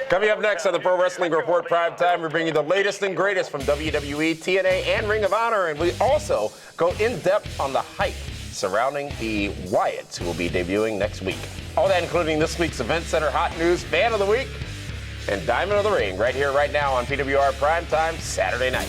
Coming up next on the Pro Wrestling Report Primetime, we're bringing you the latest and greatest from WWE, TNA, and Ring of Honor, and we also go in depth on the hype surrounding the Wyatts, who will be debuting next week. All that including this week's Event Center Hot News Fan of the Week and Diamond of the Ring, right here, right now on PWR Primetime Saturday night.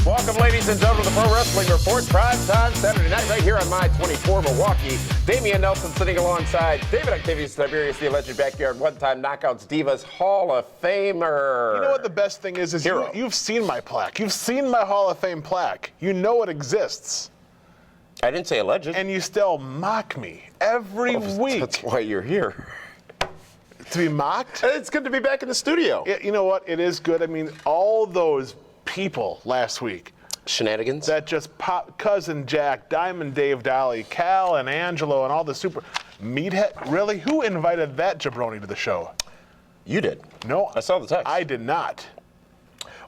Welcome, ladies and gentlemen, to the Pro Wrestling Report, Primetime Saturday night, right here on My 24 Milwaukee. Damian Nelson sitting alongside David Octavius Tiberius, the alleged backyard one-time Knockouts Divas Hall of Famer. You know what the best thing is you've seen my plaque. You've seen my Hall of Fame plaque. You know it exists. I didn't say alleged. And you still mock me every week. That's why you're here. To be mocked? It's good to be back in the studio. You know what? It is good. I mean, all those people last week. Shenanigans? That just popped. Cousin Jack, Diamond Dave Dolly, Cal and Angelo and all the super meathead. Really? Who invited that jabroni to the show? You did. No. I saw the text. I did not.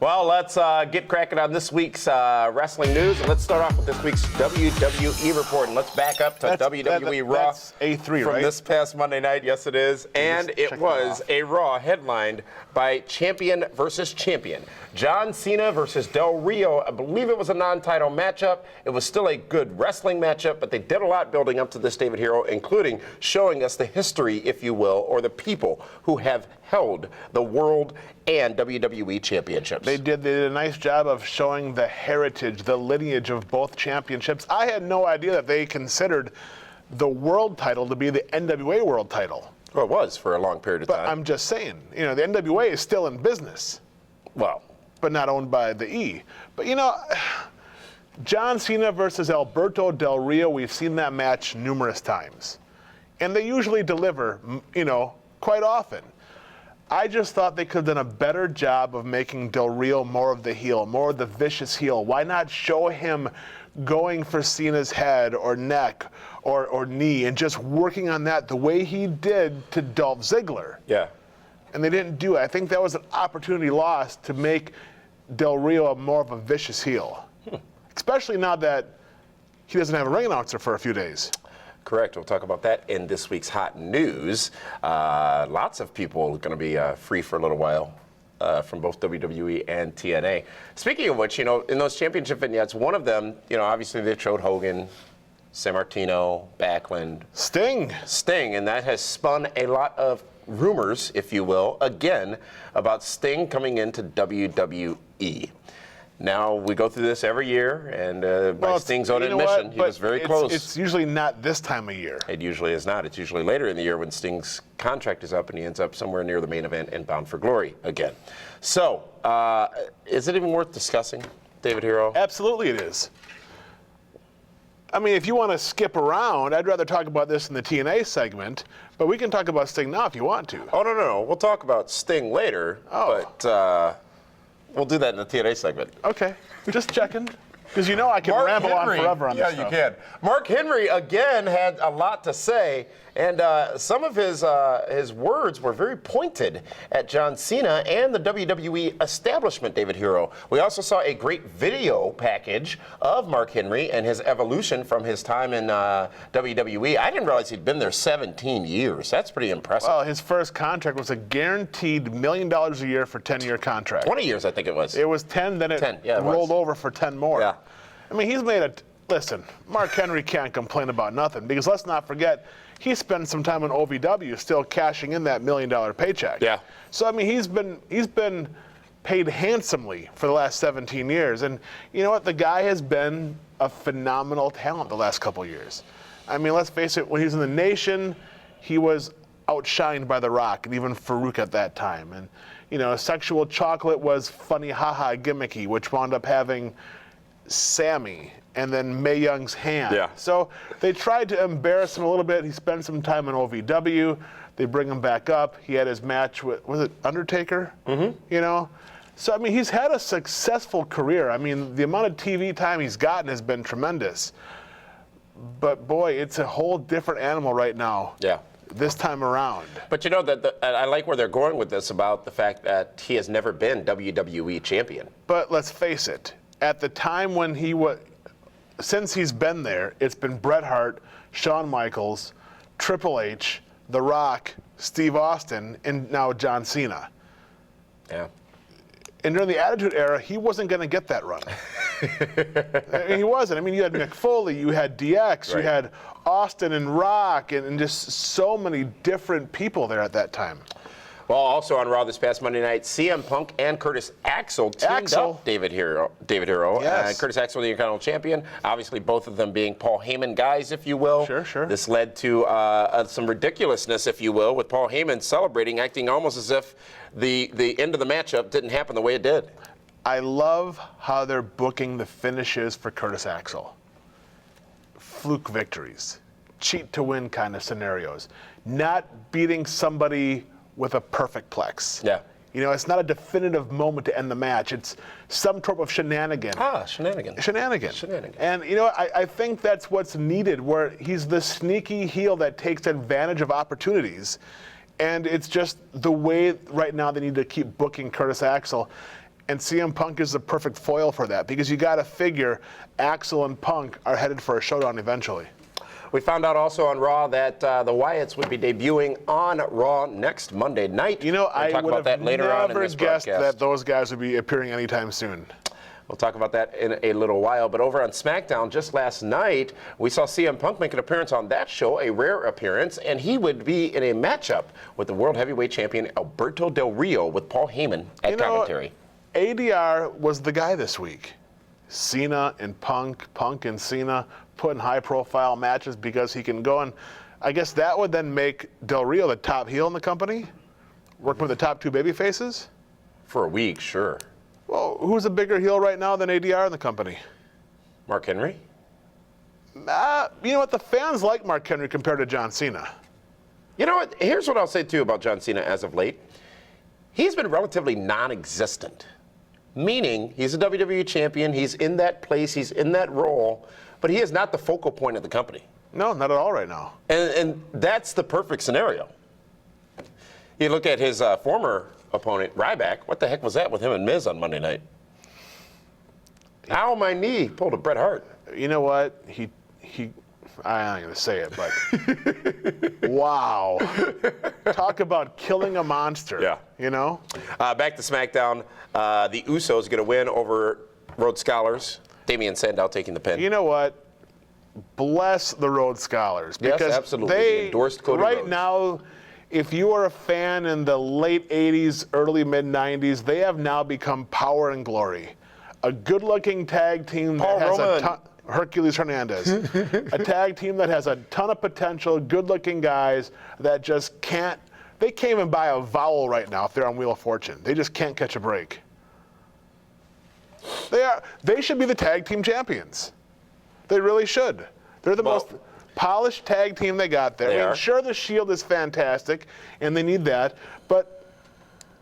Well, let's get cracking on this week's wrestling news. And let's start off with this week's WWE Report. And let's back up to WWE Raw. That's A3, from right? this past Monday night. Yes, it is. And it was a Raw headlined by Champion versus Champion. John Cena versus Del Rio. I believe it was a non-title matchup. It was still a good wrestling matchup, but they did a lot building up to this, David Hero, including showing us the history, if you will, or the people who have held the World and WWE Championships. They did a nice job of showing the heritage, the lineage of both championships. I had no idea that they considered the world title to be the NWA world title. Well, it was for a long period of time. But I'm just saying, the NWA is still in business. Well, but not owned by the E. But John Cena versus Alberto Del Rio, we've seen that match numerous times. And they usually deliver, quite often. I just thought they could have done a better job of making Del Rio more of the heel, more of the vicious heel. Why not show him going for Cena's head or neck or knee and just working on that the way he did to Dolph Ziggler? Yeah. And they didn't do it. I think that was an opportunity lost to make Del Rio more of a vicious heel. Especially now that he doesn't have a ring announcer for a few days. Correct. We'll talk about that in this week's hot news. Lots of people are going to be free for a little while from both WWE and TNA. Speaking of which, in those championship vignettes, one of them, obviously they showed Hogan, Sammartino, Backlund. Sting, and that has spun a lot of rumors, if you will, again, about Sting coming into WWE. Now, we go through this every year, and by Sting's own admission, he was very close. It's usually not this time of year. It usually is not. It's usually later in the year when Sting's contract is up and he ends up somewhere near the main event and Bound for Glory again. So, is it even worth discussing, David Hero? Absolutely it is. I mean, if you want to skip around, I'd rather talk about this in the TNA segment, but we can talk about Sting now if you want to. Oh, no. We'll talk about Sting later, but we'll do that in the TNA segment. Okay, just checking. Because I can ramble on forever on this stuff. Yeah, you can. Mark Henry, again, had a lot to say, and some of his words were very pointed at John Cena and the WWE establishment, David Hero. We also saw a great video package of Mark Henry and his evolution from his time in WWE. I didn't realize he'd been there 17 years. That's pretty impressive. Well, his first contract was a guaranteed $1 million a year for a 10-year contract. 20 years, I think it was. It was 10, then it rolled over for 10 more. Yeah. I mean, he's made listen, Mark Henry can't complain about nothing, because let's not forget, he spent some time in OVW still cashing in that $1 million paycheck. Yeah. So, I mean, he's been paid handsomely for the last 17 years. And you know what? The guy has been a phenomenal talent the last couple years. I mean, let's face it, when he was in the Nation, he was outshined by The Rock and even Farouk at that time. And, Sexual Chocolate was funny, haha, gimmicky, which wound up having Sammy and then Mae Young's hand. Yeah. So they tried to embarrass him a little bit. He spent some time in OVW. They bring him back up. He had his match with, was it Undertaker? Mm-hmm. So, I mean, he's had a successful career. I mean, the amount of TV time he's gotten has been tremendous. But boy, it's a whole different animal right now. Yeah. This time around. But you know, I like where they're going with this about the fact that he has never been WWE champion. But let's face it, at the time when he was, since he's been there, it's been Bret Hart, Shawn Michaels, Triple H, The Rock, Steve Austin, and now John Cena. Yeah. And during the Attitude Era, he wasn't going to get that run. I mean, he wasn't. I mean, you had Mick Foley, you had DX, you had Austin and Rock, and just so many different people there at that time. Well, also on Raw this past Monday night, CM Punk and Curtis Axel teamed up David Hero. Yes. Curtis Axel, the Intercontinental Champion. Obviously, both of them being Paul Heyman guys, if you will. Sure. This led to some ridiculousness, if you will, with Paul Heyman celebrating, acting almost as if the end of the matchup didn't happen the way it did. I love how they're booking the finishes for Curtis Axel. Fluke victories, cheat to win kind of scenarios, not beating somebody with a perfect plex. Yeah. You know, it's not a definitive moment to end the match. It's some type of shenanigan. Shenanigan. And, you know, I think that's what's needed, where he's the sneaky heel that takes advantage of opportunities. And it's just the way right now they need to keep booking Curtis Axel. And CM Punk is the perfect foil for that, because you got to figure Axel and Punk are headed for a showdown eventually. We found out also on Raw that the Wyatts would be debuting on Raw next Monday night. You know, we'll I talk would about that have later on in never this guessed broadcast. that those guys would be appearing anytime soon. We'll talk about that in a little while. But over on SmackDown just last night, we saw CM Punk make an appearance on that show, a rare appearance, and he would be in a matchup with the World Heavyweight Champion Alberto Del Rio with Paul Heyman at commentary. ADR was the guy this week. Cena and Punk and Cena put in high-profile matches because he can go, and I guess that would then make Del Rio the top heel in the company, working with the top two baby faces. For a week, sure. Well, who's a bigger heel right now than ADR in the company? Mark Henry? You know what? The fans like Mark Henry compared to John Cena. You know what? Here's what I'll say, too, about John Cena as of late. He's been relatively non-existent, meaning he's a WWE champion, he's in that place, he's in that role, but he is not the focal point of the company. No, not at all right now. And that's the perfect scenario. You look at his former opponent, Ryback. What the heck was that with him and Miz on Monday night? Ow, my knee. Pulled a Bret Hart. You know what? I'm not going to say it, but wow. Talk about killing a monster. Yeah. You know? Back to SmackDown. The Usos get a win over Rhodes Scholars. Damian Sandow taking the pin. You know what? Bless the Rhodes Scholars. Yes, Because absolutely. they Endorsed Cody right Rhodes. now, if you are a fan in the late 80s, early mid-90s, they have now become Power and Glory. A good-looking tag team that has a ton. Hercules Hernandez. A tag team that has a ton of potential, good-looking guys that just can't. They can't even buy a vowel right now if they're on Wheel of Fortune. They just can't catch a break. They should be the tag team champions. They really should. They're the most polished tag team they got there. I mean, sure, the Shield is fantastic, and they need that, but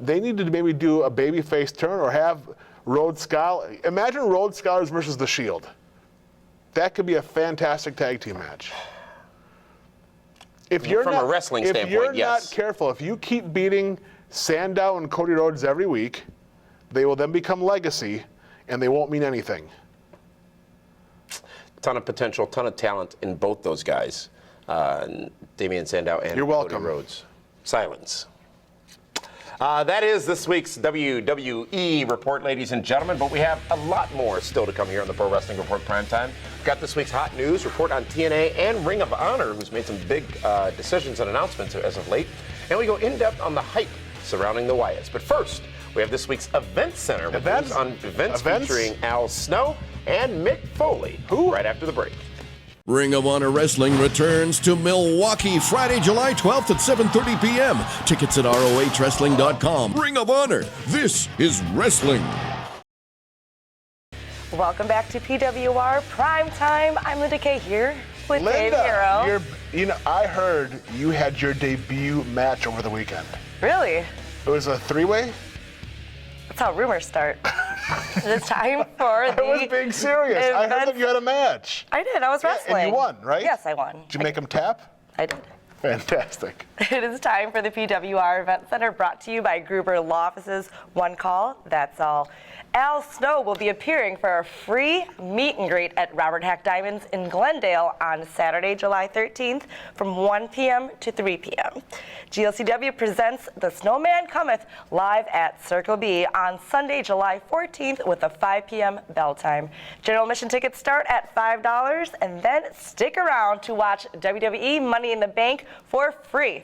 they need to maybe do a babyface turn or have Rhodes Scholars. Imagine Rhodes Scholars versus the Shield. That could be a fantastic tag team match. If you're From a wrestling standpoint, if you're yes. not careful, if you keep beating Sandow and Cody Rhodes every week, they will then become legacy, and they won't mean anything. Ton of potential, ton of talent in both those guys, Damian Sandow and You're welcome. Cody Rhodes. Silence. That is this week's WWE Report, ladies and gentlemen, but we have a lot more still to come here on the Pro Wrestling Report Primetime. We've got this week's hot news, report on TNA and Ring of Honor, who's made some big decisions and announcements as of late, and we go in-depth on the hype surrounding the Wyatts. But first, we have this week's Event Center with news on events featuring Al Snow and Mick Foley, right after the break. Ring of Honor Wrestling returns to Milwaukee Friday, July 12th at 7:30 p.m. Tickets at ROHWrestling.com. Ring of Honor, this is wrestling. Welcome back to PWR Primetime. I'm Linda Kay here with Dave Hero. I heard you had your debut match over the weekend. Really? It was a three-way? That's how rumors start. It is time for the. I was being serious. I heard that you had a match. I did. I was wrestling. And you won, right? Yes, I won. Did you make him tap? I did. Fantastic. It is time for the PWR Event Center, brought to you by Gruber Law Offices. One call, that's all. Al Snow will be appearing for a free meet and greet at Robert Hack Diamonds in Glendale on Saturday, July 13th from 1 p.m. to 3 p.m. GLCW presents The Snowman Cometh live at Circle B on Sunday, July 14th with a 5 p.m. bell time. General admission tickets start at $5 and then stick around to watch WWE Money in the Bank for free.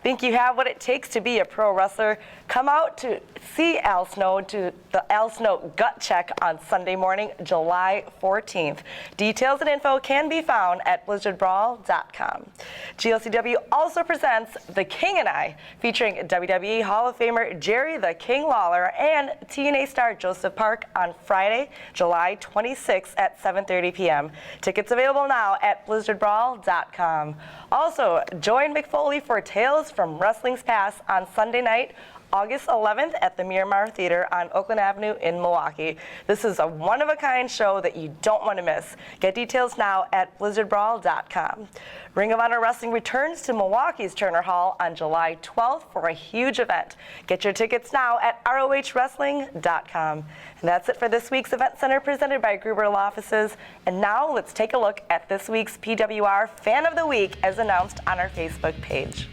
Think you have what it takes to be a pro wrestler? Come out to see Al Snow to the Al Snow Gut Check on Sunday morning, July 14th. Details and info can be found at blizzardbrawl.com. GLCW also presents The King and I, featuring WWE Hall of Famer Jerry the King Lawler and TNA star Joseph Park on Friday, July 26th at 7:30 p.m. Tickets available now at blizzardbrawl.com. Also, join McFoley for Tales from Wrestling's Past on Sunday night, August 11th at the Miramar Theater on Oakland Avenue in Milwaukee. This is a one-of-a-kind show that you don't want to miss. Get details now at blizzardbrawl.com. Ring of Honor Wrestling returns to Milwaukee's Turner Hall on July 12th for a huge event. Get your tickets now at rohwrestling.com. And that's it for this week's Event Center presented by Gruber Law Offices. And now let's take a look at this week's PWR Fan of the Week as announced on our Facebook page.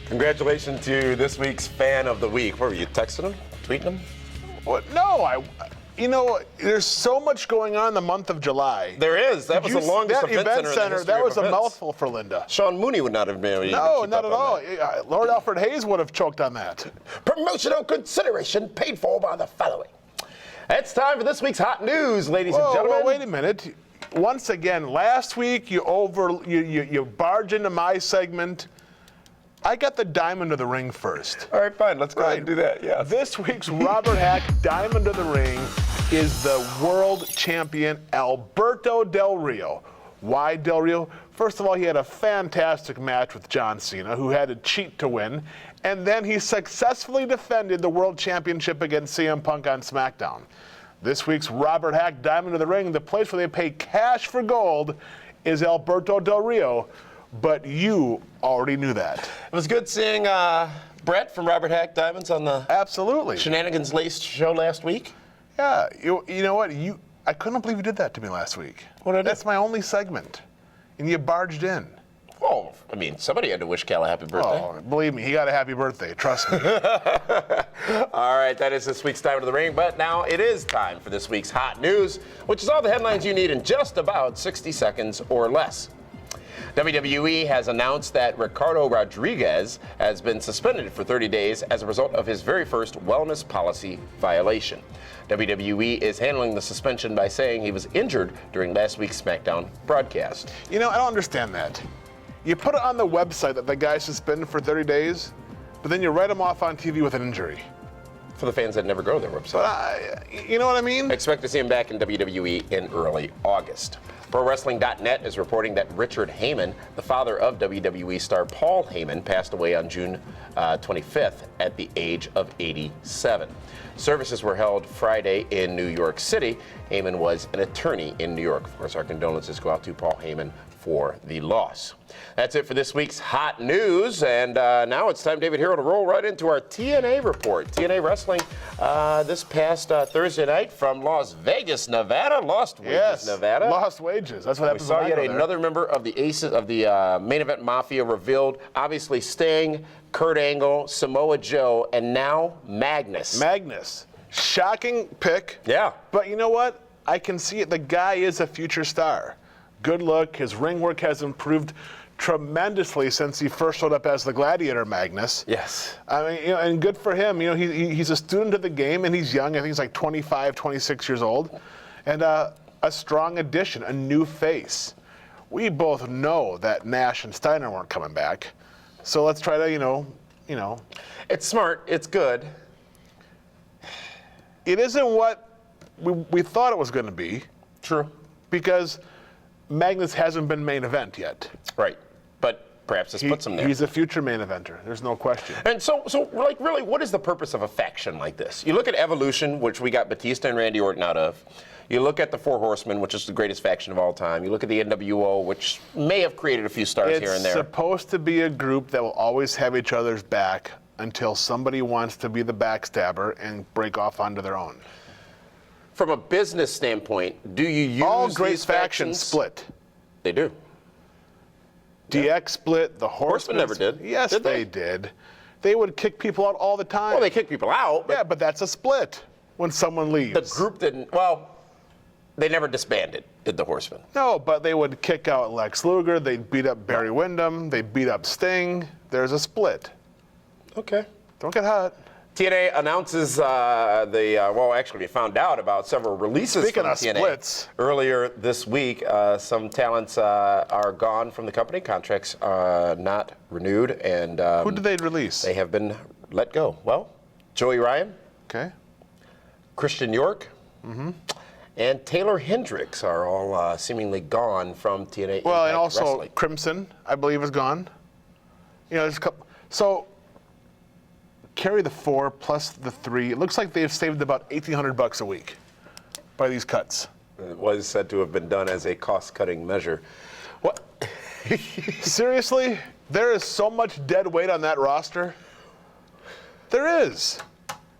Congratulations to this week's Fan of the Week. What were you, texting him? Tweeting him? Well, no, there's so much going on in the month of July. There is. That was the longest event center. in the history That was of a events. mouthful for Linda. Sean Mooney would not have been able to No, keep not up at on all. that. Lord Alfred Hayes would have choked on that. Promotional consideration paid for by the following. It's time for this week's hot news, ladies and gentlemen. Whoa, wait a minute. Once again, last week you barge into my segment. I got the Diamond of the Ring first. All right, fine. Let's go ahead and do that. Yeah. This week's Robert Hack Diamond of the Ring is the world champion Alberto Del Rio. Why Del Rio? First of all, he had a fantastic match with John Cena, who had to cheat to win, and then he successfully defended the world championship against CM Punk on SmackDown. This week's Robert Hack Diamond of the Ring, the place where they pay cash for gold, is Alberto Del Rio. But you already knew that. It was good seeing Brett from Robert Hack Diamonds on the Absolutely. Shenanigans Laced show last week. Yeah, you know what? I couldn't believe you did that to me last week. What did I do? That's my only segment, and you barged in. Oh, I mean, somebody had to wish Cal a happy birthday. Oh, believe me, he got a happy birthday. Trust me. All right, that is this week's Diamond of the Ring, but now it is time for this week's hot news, which is all the headlines you need in just about 60 seconds or less. WWE has announced that Ricardo Rodriguez has been suspended for 30 days as a result of his very first wellness policy violation. WWE is handling the suspension by saying he was injured during last week's SmackDown broadcast. You know, I don't understand that. You put it on the website that the guy's suspended for 30 days, but then you write him off on TV with an injury. For the fans that never go to their website. You know what I mean? Expect to see him back in WWE in early August. ProWrestling.net is reporting that Richard Heyman, the father of WWE star Paul Heyman, passed away on June 25th at the age of 87. Services were held Friday in New York City. Heyman was an attorney in New York. Of course, our condolences go out to Paul Heyman for the loss. That's it for this week's hot news, and now it's time, David Hero, to roll right into our TNA report. TNA Wrestling this past Thursday night from Las Vegas, Nevada. Lost Wages, Nevada. Lost wages. That's what We happens. saw when I yet go there. another member of the Aces of the Main Event Mafia revealed. Obviously, Sting, Kurt Angle, Samoa Joe, and now Magnus. Magnus. Shocking pick. Yeah. But you know what? I can see it. The guy is a future star. Good look. His ring work has improved tremendously since he first showed up as the Gladiator Magnus. Yes. I mean, and good for him. He's a student of the game, and he's young. I think he's like 25, 26 years old. And a strong addition, a new face. We both know that Nash and Steiner weren't coming back. So let's try to, It's smart. It's good. It isn't what we thought it was going to be. True. Because Magnus hasn't been main event yet. Right. But perhaps this puts him there. He's a future main eventer. There's no question. And so, like, really, what is the purpose of a faction like this? You look at Evolution, which we got Batista and Randy Orton out of. You look at the Four Horsemen, which is the greatest faction of all time. You look at the NWO, which may have created a few stars here and there. It's supposed to be a group that will always have each other's back until somebody wants to be the backstabber and break off onto their own. From a business standpoint, do you use all great these factions split? They do. DX split, the Horsemen never did. Yes, Did they? they did. They would kick people out all the time. Well, they kick people out. But yeah, but that's a split when someone leaves. the group didn't. Well, they never disbanded, did the Horsemen? No, but they would kick out Lex Luger. They'd beat up Barry Windham. They'd beat up Sting. There's a split. Okay. Don't get hot. TNA announces well, actually, we found out about several releases Speaking from of TNA splits. earlier this week. Some talents are gone from the company. Contracts are not renewed, and Who did they release? they have been let go. Well, Joey Ryan, Okay. Christian York, and Taylor Hendricks are all seemingly gone from TNA. Well, and Impact also Wrestling. Crimson, I believe, is gone. You know, there's a couple. So carry the 4 plus the 3. It looks like they've saved about $1,800 a week by these cuts. It was said to have been done as a cost-cutting measure. What? Seriously? There is so much dead weight on that roster. There is.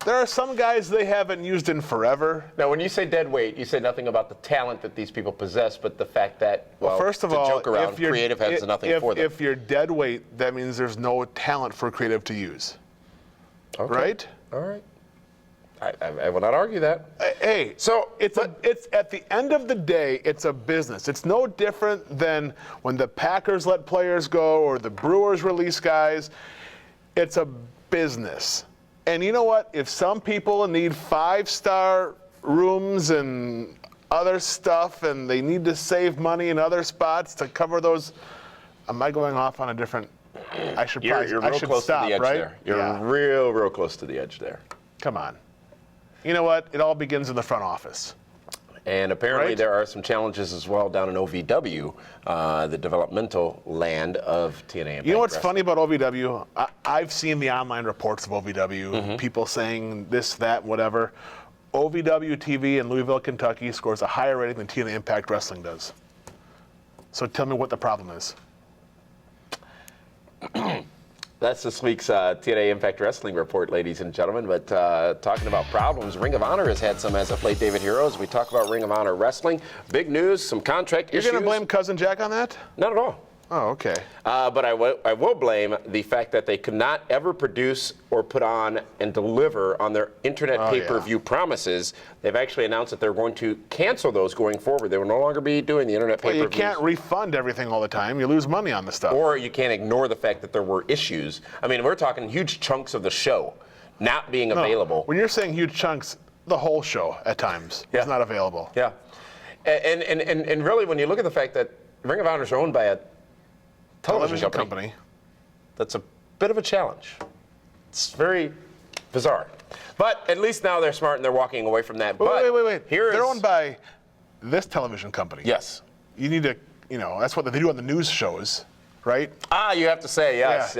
There are some guys they haven't used in forever. Now, when you say dead weight, you say nothing about the talent that these people possess, but the fact that, well, First of to all, joke around, creative has nothing for them. If you're dead weight, that means there's no talent for creative to use. Okay. Right? All right. I will not argue that. Hey, So, it's at the end of the day, it's a business. It's no different than when the Packers let players go or the Brewers release guys. It's a business. And you know what? If some people need 5-star rooms and other stuff and they need to save money in other spots to cover those, am I going off on a different? I should You're probably real close stop, to the edge right? there. You're Yeah. real close to the edge there. Come on. You know what? It all begins in the front office. And apparently Right. there are some challenges as well down in OVW, the developmental land of TNA Impact You know what's Wrestling. funny about OVW? I've seen the online reports of OVW, people saying this, that, whatever. OVW TV in Louisville, Kentucky scores a higher rating than TNA Impact Wrestling does. So tell me what the problem is. That's this week's TNA Impact Wrestling report, ladies and gentlemen. But talking about problems, Ring of Honor has had some as of late, David Hero, as we talk about Ring of Honor Wrestling. Big news, some contract issues. You're going to blame Cousin Jack on that? Not at all. Oh, okay. But I will blame the fact that they could not ever produce or put on and deliver on their internet pay-per-view promises. They've actually announced that they're going to cancel those going forward. They will no longer be doing the internet Well, pay-per-views. you can't refund everything all the time. You lose money on the stuff. Or you can't ignore the fact that there were issues. I mean, we're talking huge chunks of the show not being available. When you're saying huge chunks, the whole show at times is not available. Yeah. And really, when you look at the fact that Ring of Honor is owned by a television company, that's a bit of a challenge. It's very bizarre. But at least now they're smart and they're walking away from that. Wait. Here They're owned by this television company. Yes. You need to, that's what they do on the news shows, right? You have to say yes.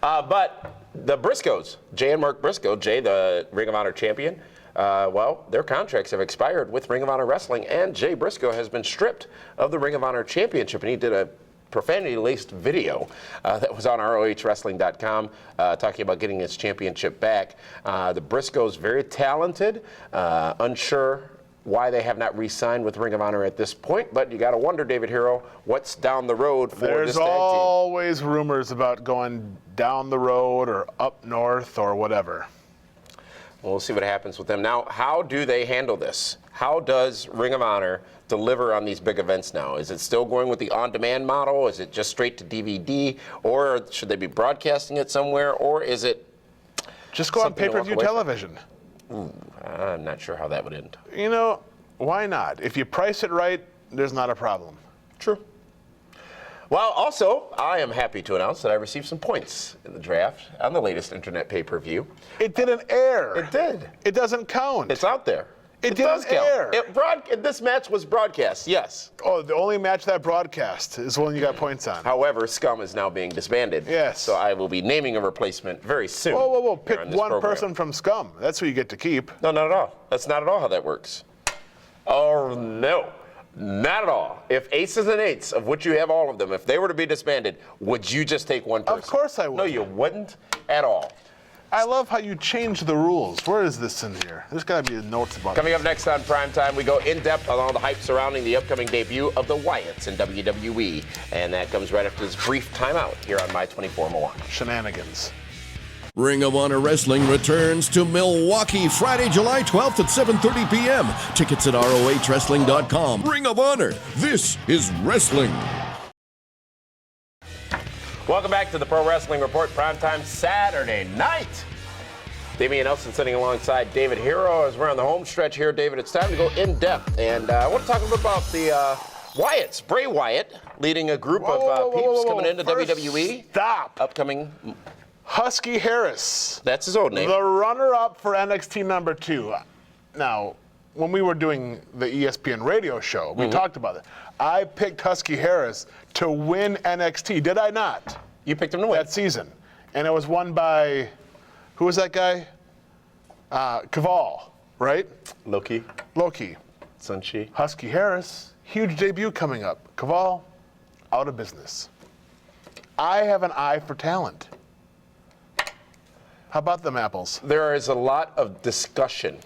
But the Briscoes, Jay and Mark Briscoe, Jay, the Ring of Honor champion, their contracts have expired with Ring of Honor Wrestling, and Jay Briscoe has been stripped of the Ring of Honor championship, and he did a profanity-laced video that was on ROHWrestling.com talking about getting his championship back. The Briscoes, very talented, unsure why they have not re-signed with Ring of Honor at this point, but you got to wonder, David Hero, what's down the road for this There's tag team? always rumors about going down the road or up north or whatever. We'll see what happens with them. Now, how do they handle this? How does Ring of Honor deliver on these big events now? Is it still going with the on-demand model? Is it just straight to DVD? Or should they be broadcasting it somewhere? Or is it just go on something to walk pay-per-view away from? television? I'm not sure how that would end. Why not? If you price it right, there's not a problem. True. Well, also, I am happy to announce that I received some points in the draft on the latest internet pay-per-view. It didn't air. It did. It doesn't count. It's out there. It does didn't count. air. This match was broadcast, yes. Oh, the only match that broadcast is one you got points on. However, Scum is now being disbanded. Yes. So I will be naming a replacement very soon. Whoa. Pick here on this one program. person from Scum. That's who you get to keep. No, not at all. That's not at all how that works. Oh, no. Not at all. If aces and eights, of which you have all of them, if they were to be disbanded, would you just take one person? Of course I would. No, you wouldn't at all. I love how you change the rules. Where is this in here? There's got to be notes about it. Coming up next on Primetime, we go in-depth on all the hype surrounding the upcoming debut of the Wyatts in WWE. And that comes right after this brief timeout here on My 24 Milwaukee. Shenanigans. Ring of Honor Wrestling returns to Milwaukee Friday, July 12th at 7:30 p.m. Tickets at ROHWrestling.com. Ring of Honor. This is wrestling. Welcome back to the Pro Wrestling Report, Primetime Saturday night. Damian Nelson sitting alongside David Hero as we're on the home stretch here. David, it's time to go in depth. And I want to talk a little about the Wyatts. Bray Wyatt leading a group of peeps coming into WWE. Stop. Upcoming. Husky Harris. That's his old name. The runner-up for NXT number 2. Now, when we were doing the ESPN radio show, we talked about it. I picked Husky Harris to win NXT, did I not? You picked him to win. That season. And it was won by, who was that guy? Caval, right? Loki. Sunshi. Husky Harris, huge debut coming up. Caval, out of business. I have an eye for talent. How about them apples? There is a lot of discussion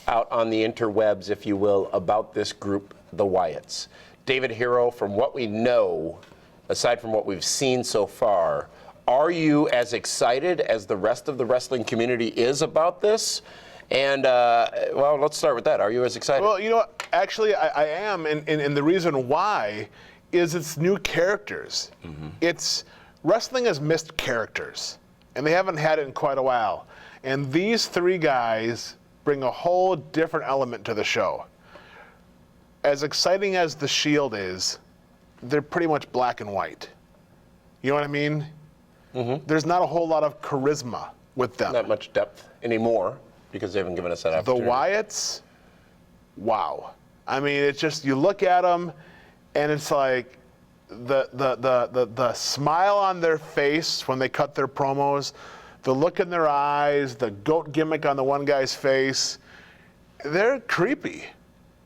out on the interwebs, if you will, about this group, the Wyatts. David Hero, from what we know, aside from what we've seen so far, are you as excited as the rest of the wrestling community is about this? And, well, let's start with that. Are you as excited? Well, you know what? Actually, I am, and the reason why is it's new characters. It's wrestling has missed characters, and they haven't had it in quite a while. And these three guys bring a whole different element to the show. As exciting as the Shield is, they're pretty much black and white. You know what I mean? There's not a whole lot of charisma with them. Not much depth anymore because they haven't given us that The opportunity. Wyatts, wow. I mean, it's just, you look at them and it's like the smile on their face when they cut their promos, the look in their eyes, the goat gimmick on the one guy's face, they're creepy,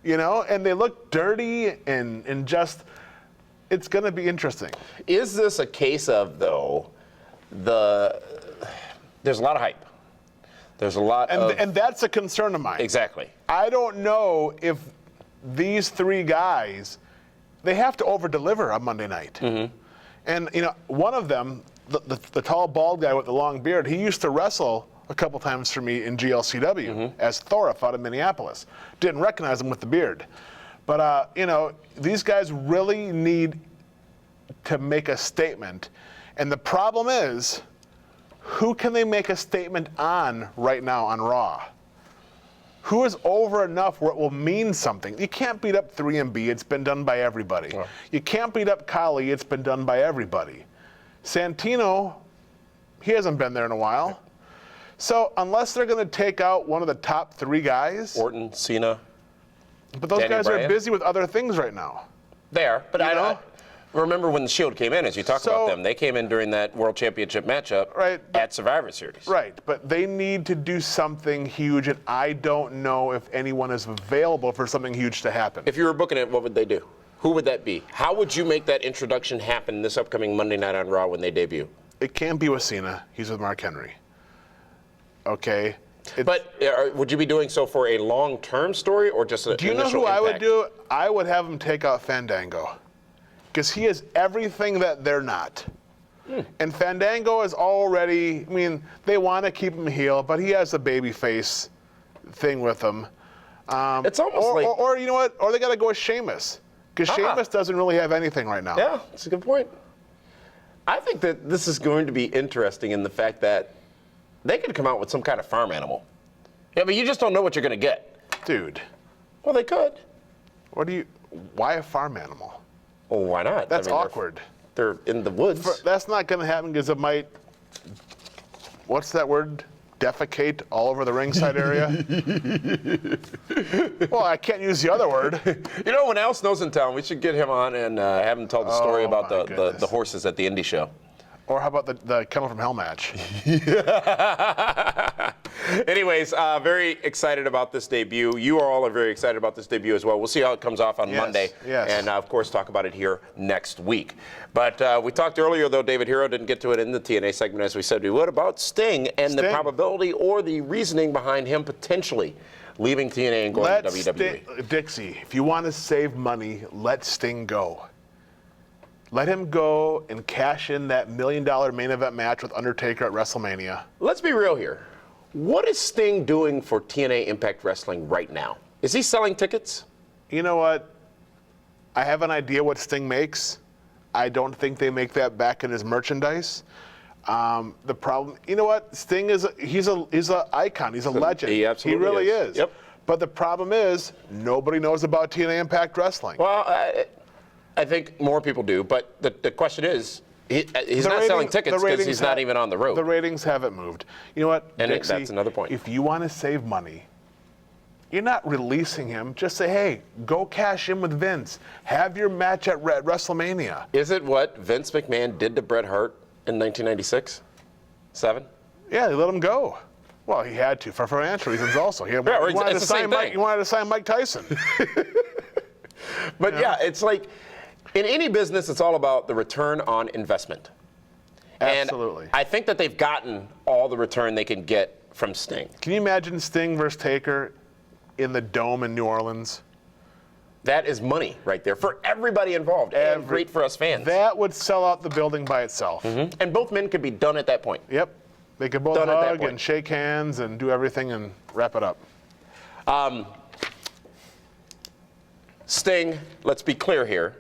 you know, and they look dirty and just, it's going to be interesting. Is this a case of, though, there's a lot of hype. There's a lot of... And that's a concern of mine. Exactly. I don't know if these three guys, they have to over-deliver on Monday night. And, you know, one of them, the tall, bald guy with the long beard, he used to wrestle a couple times for me in GLCW as Thorif out of Minneapolis. Didn't recognize him with the beard. But, you know, these guys really need to make a statement. And the problem is, who can they make a statement on right now on Raw? Who is over enough where it will mean something? You can't beat up 3MB. It's been done by everybody. Oh. You can't beat up Kali. It's been done by everybody. Santino, he hasn't been there in a while. So unless they're going to take out one of the top three guys, Orton, Cena. but those Danny guys Bryan. are busy with other things right now. They are, but I know? don't remember when the Shield came in, as you talk about them. They came in during that World Championship matchup at Survivor Series. Right, but they need to do something huge, and I don't know if anyone is available for something huge to happen. If you were booking it, what would they do? Who would that be? How would you make that introduction happen this upcoming Monday night on Raw when they debut? It can't be with Cena. He's with Mark Henry. Okay? But would you be doing so for a long-term story or just an Do you know initial who I would impact? do? I would have him take out Fandango. Because he is everything that they're not. And Fandango is already, I mean, they want to keep him heel, but he has a baby face thing with him. It's almost like... Or you know what? Or they got to go with Sheamus. Because Sheamus doesn't really have anything right now. Yeah, that's a good point. I think that this is going to be interesting in the fact that they could come out with some kind of farm animal. Yeah, but you just don't know what you're going to get. Dude. Well, they could. Why a farm animal? Well, why not? That's awkward. They're in the woods. That's not going to happen because it might, what's that word? defecate all over the ringside area. Well, I can't use the other word. You know, when Al Snow's in town, we should get him on and have him tell the story about my the goodness. horses at the Indy show. Or how about the Kennel from Hell match? Anyways, very excited about this debut. You all are very excited about this debut as well. We'll see how it comes off on Monday. Yes. And, of course, talk about it here next week. But we talked earlier, though, David Hero didn't get to it in the TNA segment as we said we would, about Sting and the probability or the reasoning behind him potentially leaving TNA and going to WWE. Dixie, if you want to save money, let Sting go. Let him go and cash in that $1 million main event match with Undertaker at WrestleMania. Let's be real here. What is Sting doing for TNA Impact Wrestling right now? Is he selling tickets? You know what? I have an idea what Sting makes. I don't think they make that back in his merchandise. The problem, you know what? Sting he's an icon. He's a legend. He absolutely really is. Yep. But the problem is nobody knows about TNA Impact Wrestling. Well, I think more people do, but the question is, he's not selling tickets because he's not even on the road. The ratings haven't moved. You know what, And Dixie, that's another point. If you want to save money, you're not releasing him. Just say, hey, go cash in with Vince. Have your match at WrestleMania. Is it what Vince McMahon did to Bret Hart in 1996? 7? Yeah, they let him go. Well, he had to for financial reasons also. He wanted to sign Mike Tyson. But yeah, it's like in any business, it's all about the return on investment. Absolutely. And I think that they've gotten all the return they can get from Sting. Can you imagine Sting versus Taker in the Dome in New Orleans? That is money right there for everybody involved. And great for us fans. That would sell out the building by itself. Mm-hmm. And both men could be done at that point. Yep. They could both hug and shake hands and do everything and wrap it up. Sting, let's be clear here.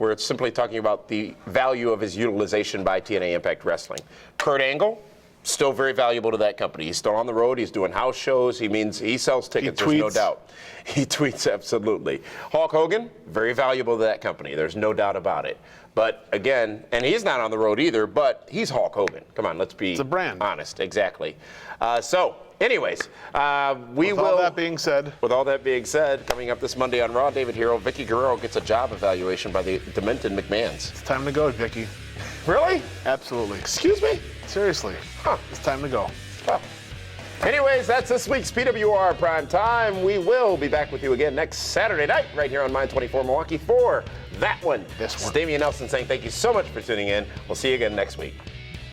We're simply talking about the value of his utilization by TNA Impact Wrestling. Kurt Angle, still very valuable to that company. He's still on the road. He's doing house shows. He sells tickets, there's no doubt. He tweets, absolutely. Hulk Hogan, very valuable to that company. There's no doubt about it. But again, and he's not on the road either, but he's Hulk Hogan. Come on, let's be it's a brand. honest. Exactly. Anyways, with all that being said, coming up this Monday on Raw, David Hero, Vicky Guerrero gets a job evaluation by the demented McMahons. it's time to go, Vicky. Really? Absolutely. Excuse me? Seriously. It's time to go. Oh. Anyways, that's this week's PWR Prime Time. We will be back with you again next Saturday night right here on Mine 24 Milwaukee for that one. This one. It's Damian Nelson saying thank you so much for tuning in. We'll see you again next week.